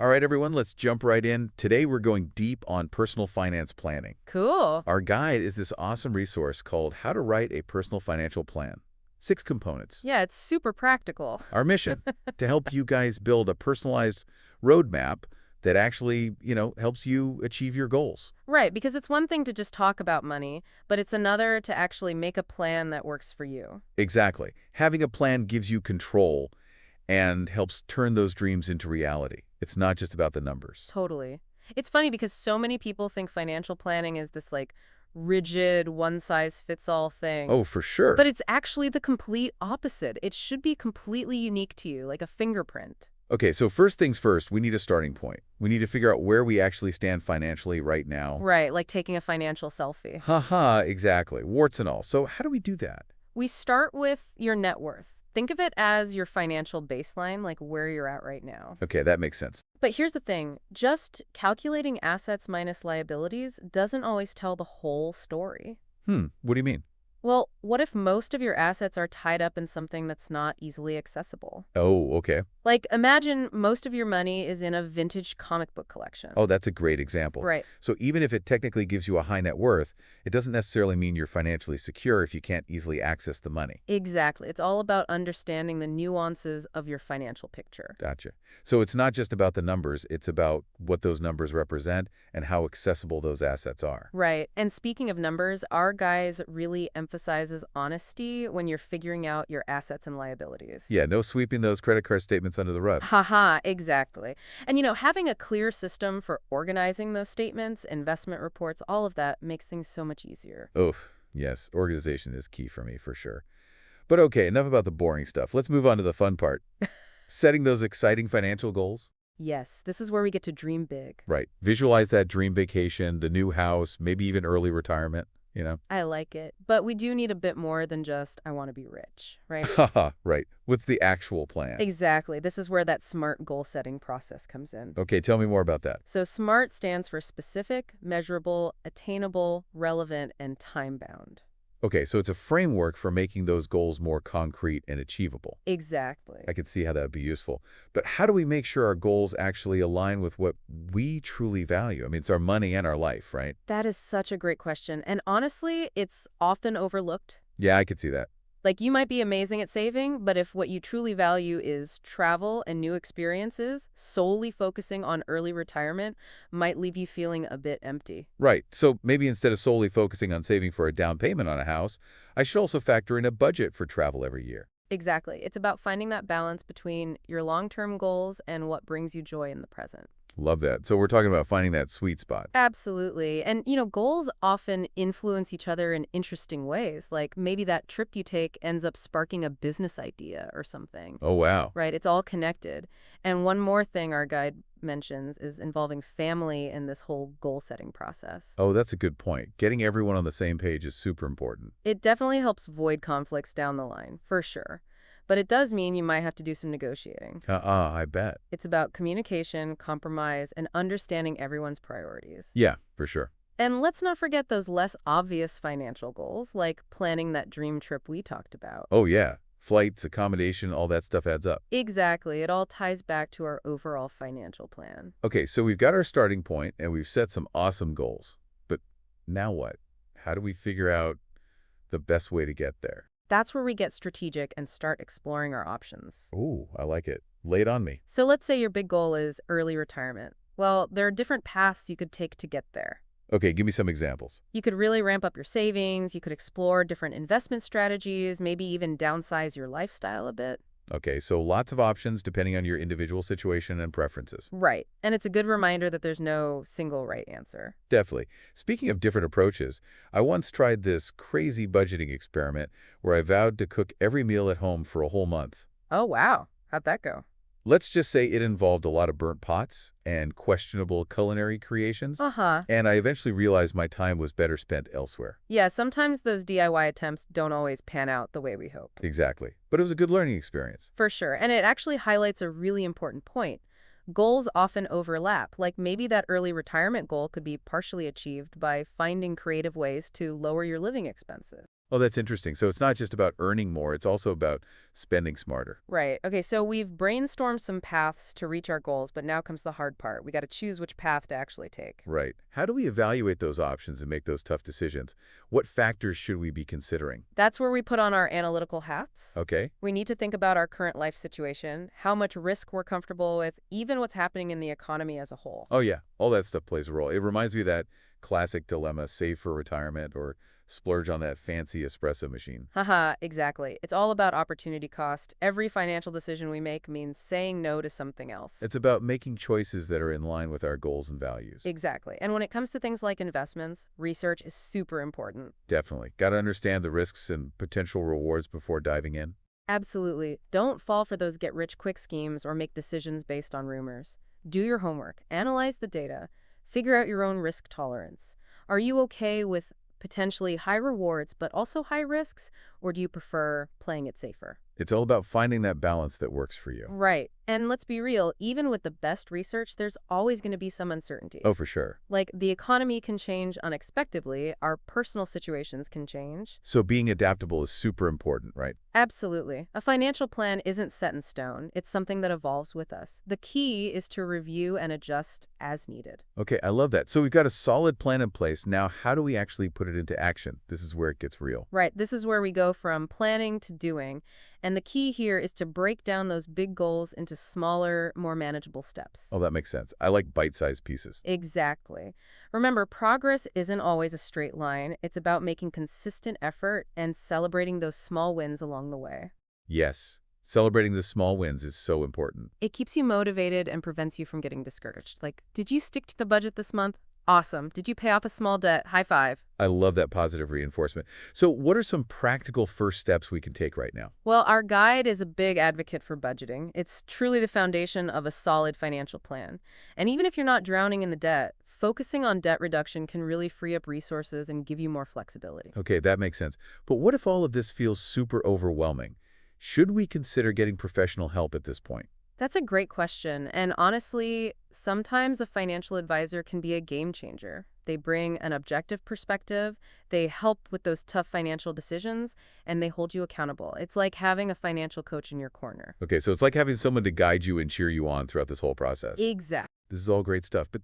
All right, everyone, let's jump right in. Today, we're going deep on personal finance planning. Cool. Our guide is this awesome resource called How to Write a Personal Financial Plan. 6 components. Yeah, it's super practical. Our mission, to help you guys build a personalized roadmap that actually, helps you achieve your goals. Right, because it's one thing to just talk about money, but it's another to actually make a plan that works for you. Exactly. Having a plan gives you control and helps turn those dreams into reality. It's not just about the numbers. Totally. It's funny because so many people think financial planning is this rigid, one-size-fits-all thing. Oh, for sure. But it's actually the complete opposite. It should be completely unique to you, like a fingerprint. Okay, so first things first, we need a starting point. We need to figure out where we actually stand financially right now. Right, like taking a financial selfie. Haha, exactly. Warts and all. So how do we do that? We start with your net worth. Think of it as your financial baseline, like where you're at right now. Okay, that makes sense. But here's the thing. Just calculating assets minus liabilities doesn't always tell the whole story. What do you mean? Well, what if most of your assets are tied up in something that's not easily accessible? Oh, okay. Like, imagine most of your money is in a vintage comic book collection. Oh, that's a great example. Right. So even if it technically gives you a high net worth, it doesn't necessarily mean you're financially secure if you can't easily access the money. Exactly. It's all about understanding the nuances of your financial picture. Gotcha. So it's not just about the numbers, it's about what those numbers represent and how accessible those assets are. Right. And speaking of numbers, our guys really emphasizes honesty when you're figuring out your assets and liabilities. Yeah, no sweeping those credit card statements under the rug. Haha, exactly. And having a clear system for organizing those statements, investment reports, all of that makes things so much easier. Oh, yes, organization is key for me, for sure. But okay, enough about the boring stuff. Let's move on to the fun part. Setting those exciting financial goals. Yes, this is where we get to dream big. Right. Visualize that dream vacation, the new house, maybe even early retirement. I like it. But we do need a bit more than just, I want to be rich, right? Haha, right. What's the actual plan? Exactly. This is where that SMART goal-setting process comes in. Okay, tell me more about that. So SMART stands for specific, measurable, attainable, relevant, and time-bound. Okay, so it's a framework for making those goals more concrete and achievable. Exactly. I could see how that would be useful. But how do we make sure our goals actually align with what we truly value? I mean, it's our money and our life, right? That is such a great question. And honestly, it's often overlooked. Yeah, I could see that. Like, you might be amazing at saving, but if what you truly value is travel and new experiences, solely focusing on early retirement might leave you feeling a bit empty. Right. So maybe instead of solely focusing on saving for a down payment on a house, I should also factor in a budget for travel every year. Exactly. It's about finding that balance between your long-term goals and what brings you joy in the present. Love that. So we're talking about finding that sweet spot. Absolutely. And, goals often influence each other in interesting ways. Like maybe that trip you take ends up sparking a business idea or something. Oh, wow. Right? It's all connected. And one more thing our guide mentions is involving family in this whole goal-setting process. Oh, that's a good point. Getting everyone on the same page is super important. It definitely helps avoid conflicts down the line, for sure. But it does mean you might have to do some negotiating. I bet. It's about communication, compromise, and understanding everyone's priorities. Yeah, for sure. And let's not forget those less obvious financial goals, like planning that dream trip we talked about. Oh, yeah. Flights, accommodation, all that stuff adds up. Exactly. It all ties back to our overall financial plan. Okay, so we've got our starting point, and we've set some awesome goals. But now what? How do we figure out the best way to get there? That's where we get strategic and start exploring our options. Ooh, I like it. Lay it on me. So let's say your big goal is early retirement. Well, there are different paths you could take to get there. Okay, give me some examples. You could really ramp up your savings. You could explore different investment strategies, maybe even downsize your lifestyle a bit. Okay, so lots of options depending on your individual situation and preferences. Right. And it's a good reminder that there's no single right answer. Definitely. Speaking of different approaches, I once tried this crazy budgeting experiment where I vowed to cook every meal at home for a whole month. Oh, wow. How'd that go? Let's just say it involved a lot of burnt pots and questionable culinary creations. Uh-huh. And I eventually realized my time was better spent elsewhere. Yeah, sometimes those DIY attempts don't always pan out the way we hope. Exactly. But it was a good learning experience. For sure. And it actually highlights a really important point. Goals often overlap. Like maybe that early retirement goal could be partially achieved by finding creative ways to lower your living expenses. Oh, that's interesting. So it's not just about earning more, it's also about spending smarter. Right. Okay, so we've brainstormed some paths to reach our goals, but now comes the hard part. We got to choose which path to actually take. Right. How do we evaluate those options and make those tough decisions? What factors should we be considering? That's where we put on our analytical hats. Okay. We need to think about our current life situation, how much risk we're comfortable with, even what's happening in the economy as a whole. Oh, yeah. All that stuff plays a role. It reminds me of that classic dilemma, save for retirement or splurge on that fancy espresso machine. Haha, exactly. It's all about opportunity cost. Every financial decision we make means saying no to something else. It's about making choices that are in line with our goals and values. Exactly. And when it comes to things like investments, research is super important. Definitely. Got to understand the risks and potential rewards before diving in. Absolutely. Don't fall for those get-rich-quick schemes or make decisions based on rumors. Do your homework. Analyze the data. Figure out your own risk tolerance. Are you okay with potentially high rewards but also high risks, or do you prefer playing it safer? It's all about finding that balance that works for you. Right. And let's be real, even with the best research, there's always going to be some uncertainty. Oh, for sure. Like, the economy can change unexpectedly, our personal situations can change. So being adaptable is super important, right? Absolutely. A financial plan isn't set in stone. It's something that evolves with us. The key is to review and adjust as needed. Okay, I love that. So we've got a solid plan in place. Now, how do we actually put it into action? This is where it gets real. Right. This is where we go from planning to doing. And the key here is to break down those big goals into smaller, more manageable steps. Oh, that makes sense. I like bite-sized pieces. Exactly. Remember, progress isn't always a straight line. It's about making consistent effort and celebrating those small wins along the way. Yes. Celebrating the small wins is so important. It keeps you motivated and prevents you from getting discouraged. Like, did you stick to the budget this month? Awesome. Did you pay off a small debt? High five. I love that positive reinforcement. So what are some practical first steps we can take right now? Well, our guide is a big advocate for budgeting. It's truly the foundation of a solid financial plan. And even if you're not drowning in the debt, focusing on debt reduction can really free up resources and give you more flexibility. Okay, that makes sense. But what if all of this feels super overwhelming? Should we consider getting professional help at this point? That's a great question. And honestly, sometimes a financial advisor can be a game changer. They bring an objective perspective, they help with those tough financial decisions, and they hold you accountable. It's like having a financial coach in your corner. Okay, so it's like having someone to guide you and cheer you on throughout this whole process. Exactly. This is all great stuff. But,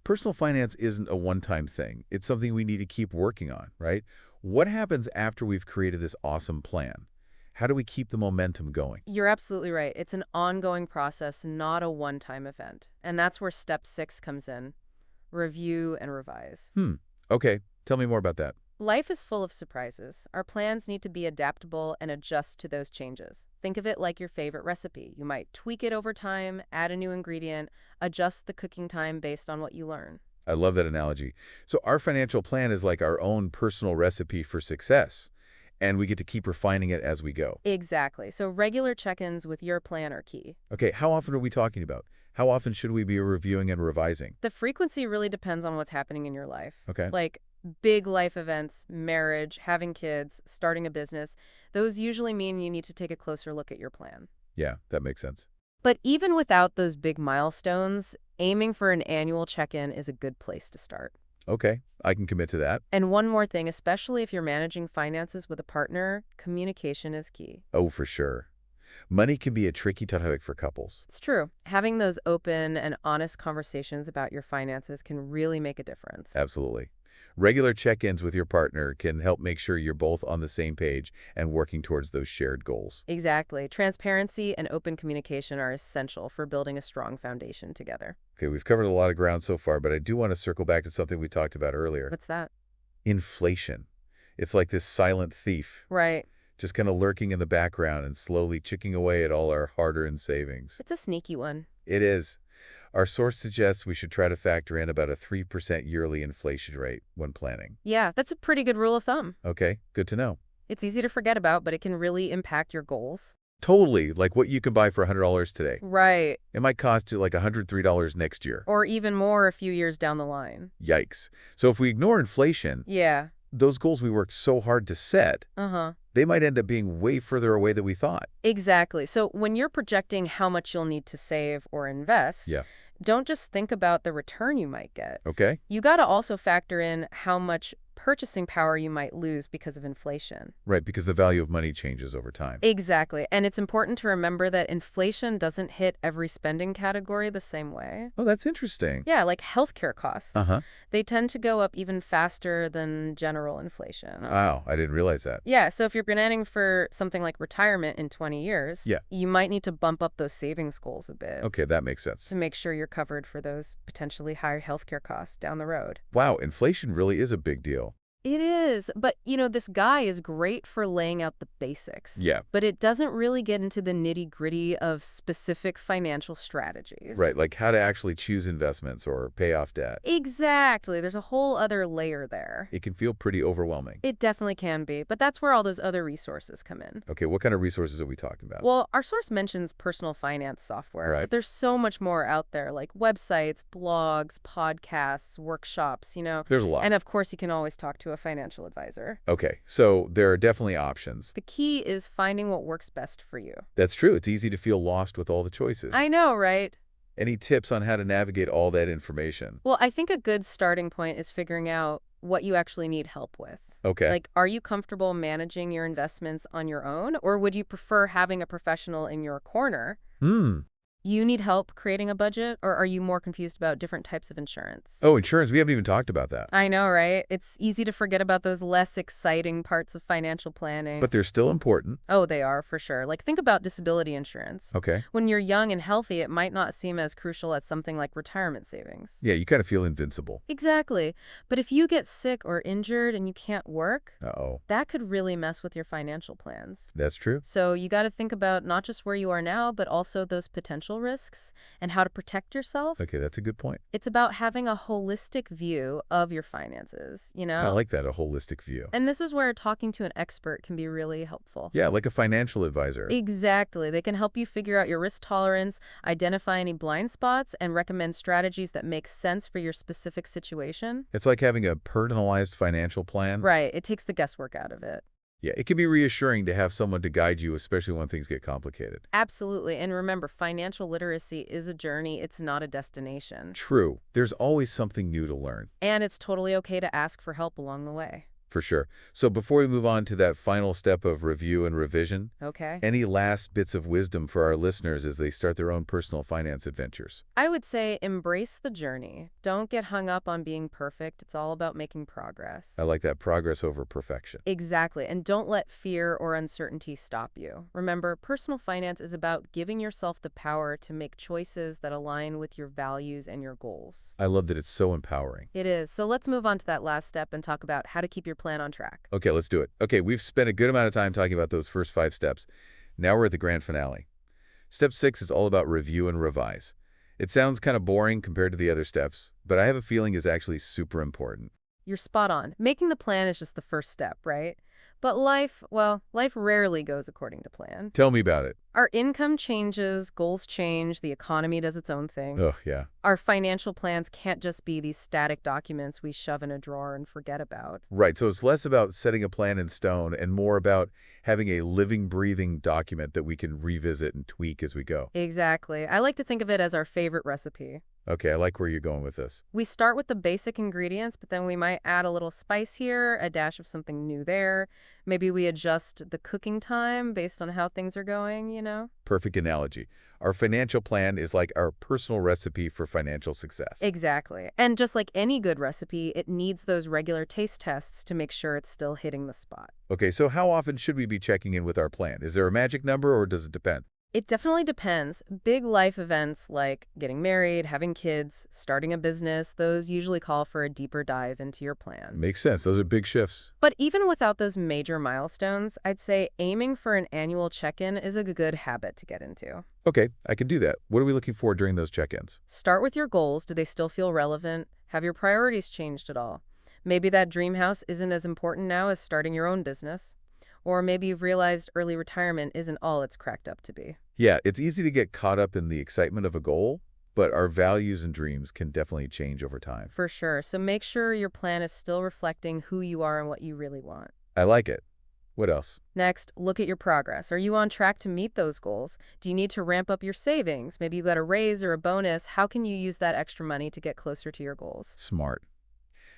personal finance isn't a one-time thing. It's something we need to keep working on, right? What happens after we've created this awesome plan? How do we keep the momentum going? You're absolutely right. It's an ongoing process, not a one-time event. And that's where step 6 comes in. Review and revise. Okay. Tell me more about that. Life is full of surprises. Our plans need to be adaptable and adjust to those changes. Think of it like your favorite recipe. You might tweak it over time, add a new ingredient, adjust the cooking time based on what you learn. I love that analogy. So our financial plan is like our own personal recipe for success, and we get to keep refining it as we go. Exactly. So regular check-ins with your plan are key. Okay, how often are we talking about? How often should we be reviewing and revising? The frequency really depends on what's happening in your life. Okay. Like big life events, marriage, having kids, starting a business, those usually mean you need to take a closer look at your plan. Yeah, that makes sense. But even without those big milestones, aiming for an annual check-in is a good place to start. Okay, I can commit to that. And one more thing, especially if you're managing finances with a partner, communication is key. Oh, for sure. Money can be a tricky topic for couples. It's true. Having those open and honest conversations about your finances can really make a difference. Absolutely. Regular check-ins with your partner can help make sure you're both on the same page and working towards those shared goals. Exactly. Transparency and open communication are essential for building a strong foundation together. Okay, we've covered a lot of ground so far, but I do want to circle back to something we talked about earlier. What's that? Inflation. It's like this silent thief, Right. just kind of lurking in the background and slowly chipping away at all our hard-earned savings. It's a sneaky one. It is. Our source suggests we should try to factor in about a 3% yearly inflation rate when planning. Yeah, that's a pretty good rule of thumb. Okay, good to know. It's easy to forget about, but it can really impact your goals. Totally, like what you can buy for $100 today. Right. It might cost you like $103 next year. Or even more a few years down the line. Yikes. So if we ignore inflation, Yeah. those goals we worked so hard to set, Uh-huh. they might end up being way further away than we thought. Exactly. So when you're projecting how much you'll need to save or invest, Yeah. don't just think about the return you might get. Okay? You got to also factor in how much purchasing power you might lose because of inflation. Right, because the value of money changes over time. Exactly. And it's important to remember that inflation doesn't hit every spending category the same way. Oh, that's interesting. Yeah, like healthcare costs. Uh-huh. They tend to go up even faster than general inflation. Wow, I didn't realize that. Yeah, so if you're planning for something like retirement in 20 years, Yeah. you might need to bump up those savings goals a bit Okay, that makes sense. to make sure you're covered for those potentially higher healthcare costs down the road. Wow, inflation really is a big deal. It is, but this guy is great for laying out the basics. Yeah. But it doesn't really get into the nitty-gritty of specific financial strategies. Right, like how to actually choose investments or pay off debt. Exactly. There's a whole other layer there. It can feel pretty overwhelming. It definitely can be, but that's where all those other resources come in. Okay, what kind of resources are we talking about? Well, our source mentions personal finance software, Right. but there's so much more out there, like websites, blogs, podcasts, workshops, There's a lot. And of course, you can always talk to a financial advisor. Okay, so there are definitely options. The key is finding what works best for you. That's true. It's easy to feel lost with all the choices. I know, right? Any tips on how to navigate all that information? Well, I think a good starting point is figuring out what you actually need help with. Okay. Like, are you comfortable managing your investments on your own, or would you prefer having a professional in your corner? You need help creating a budget, or are you more confused about different types of insurance? Oh, insurance. We haven't even talked about that. I know, right? It's easy to forget about those less exciting parts of financial planning. But they're still important. Oh, they are, for sure. Like, think about disability insurance. Okay. When you're young and healthy, it might not seem as crucial as something like retirement savings. Yeah, you kind of feel invincible. Exactly. But if you get sick or injured and you can't work, Uh-oh. that could really mess with your financial plans. That's true. So you got to think about not just where you are now, but also those potential risks and how to protect yourself. Okay, that's a good point. It's about having a holistic view of your finances, I like that, a holistic view. And this is where talking to an expert can be really helpful. Yeah, like a financial advisor. Exactly. They can help you figure out your risk tolerance, identify any blind spots, and recommend strategies that make sense for your specific situation. It's like having a personalized financial plan. Right. It takes the guesswork out of it. Yeah, it can be reassuring to have someone to guide you, especially when things get complicated. Absolutely. And remember, financial literacy is a journey. It's not a destination. True. There's always something new to learn. And it's totally okay to ask for help along the way. For sure. So before we move on to that final step of review and revision, Okay. any last bits of wisdom for our listeners as they start their own personal finance adventures? I would say embrace the journey. Don't get hung up on being perfect. It's all about making progress. I like that, progress over perfection. Exactly. And don't let fear or uncertainty stop you. Remember, personal finance is about giving yourself the power to make choices that align with your values and your goals. I love that it's so empowering. It is. So let's move on to that last step and talk about how to keep your plan on track. Okay, let's do it. Okay, we've spent a good amount of time talking about those first 5 steps. Now we're at the grand finale. Step 6 is all about review and revise. It sounds kind of boring compared to the other steps, but I have a feeling is actually super important. You're spot on. Making the plan is just the first step, right? But life rarely goes according to plan. Tell me about it. Our income changes, goals change, the economy does its own thing. Oh, yeah. Our financial plans can't just be these static documents we shove in a drawer and forget about. Right, so it's less about setting a plan in stone and more about having a living, breathing document that we can revisit and tweak as we go. Exactly. I like to think of it as our favorite recipe. Okay, I like where you're going with this. We start with the basic ingredients, but then we might add a little spice here, a dash of something new there. Maybe we adjust the cooking time based on how things are going, Perfect analogy. Our financial plan is like our personal recipe for financial success. Exactly. And just like any good recipe, it needs those regular taste tests to make sure it's still hitting the spot. Okay, so how often should we be checking in with our plan? Is there a magic number or does it depend? It definitely depends. Big life events like getting married, having kids, starting a business, those usually call for a deeper dive into your plan. Makes sense. Those are big shifts. But even without those major milestones, I'd say aiming for an annual check-in is a good habit to get into. Okay, I can do that. What are we looking for during those check-ins? Start with your goals. Do they still feel relevant? Have your priorities changed at all? Maybe that dream house isn't as important now as starting your own business. Or maybe you've realized early retirement isn't all it's cracked up to be. Yeah, it's easy to get caught up in the excitement of a goal, but our values and dreams can definitely change over time. For sure. So make sure your plan is still reflecting who you are and what you really want. I like it. What else? Next, look at your progress. Are you on track to meet those goals? Do you need to ramp up your savings? Maybe you got a raise or a bonus. How can you use that extra money to get closer to your goals? Smart.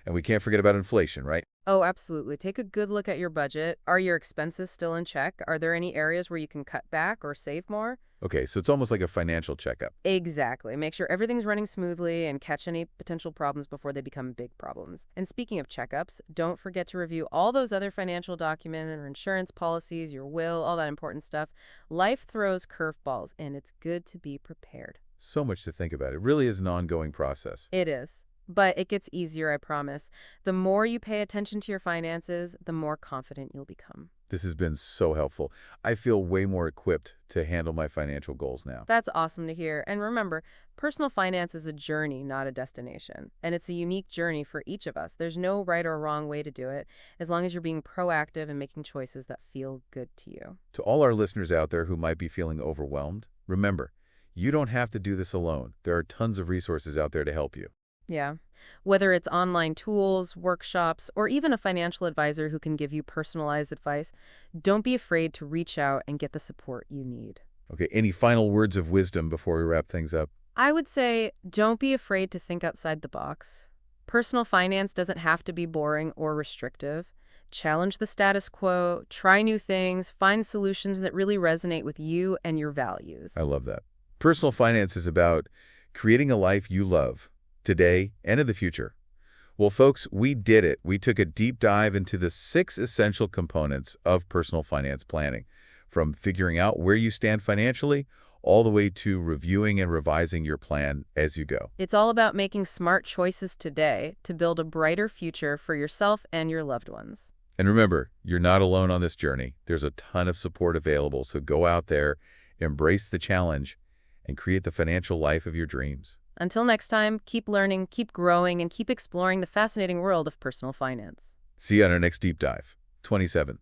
And we can't forget about inflation, right? Oh, absolutely. Take a good look at your budget. Are your expenses still in check? Are there any areas where you can cut back or save more? Okay, so it's almost like a financial checkup. Exactly. Make sure everything's running smoothly and catch any potential problems before they become big problems. And speaking of checkups, don't forget to review all those other financial documents or insurance policies, your will, all that important stuff. Life throws curveballs, and it's good to be prepared. So much to think about. It really is an ongoing process. It is. But it gets easier, I promise. The more you pay attention to your finances, the more confident you'll become. This has been so helpful. I feel way more equipped to handle my financial goals now. That's awesome to hear. And remember, personal finance is a journey, not a destination. And it's a unique journey for each of us. There's no right or wrong way to do it, as long as you're being proactive and making choices that feel good to you. To all our listeners out there who might be feeling overwhelmed, remember, you don't have to do this alone. There are tons of resources out there to help you. Yeah. Whether it's online tools, workshops, or even a financial advisor who can give you personalized advice, don't be afraid to reach out and get the support you need. Okay, any final words of wisdom before we wrap things up? I would say don't be afraid to think outside the box. Personal finance doesn't have to be boring or restrictive. Challenge the status quo, try new things, find solutions that really resonate with you and your values. I love that. Personal finance is about creating a life you love, today and in the future. Well, folks, we did it. We took a deep dive into the 6 essential components of personal finance planning, from figuring out where you stand financially all the way to reviewing and revising your plan as you go. It's all about making smart choices today to build a brighter future for yourself and your loved ones. And remember, you're not alone on this journey. There's a ton of support available, so go out there, embrace the challenge, and create the financial life of your dreams. Until next time, keep learning, keep growing, and keep exploring the fascinating world of personal finance. See you on our next deep dive. 27.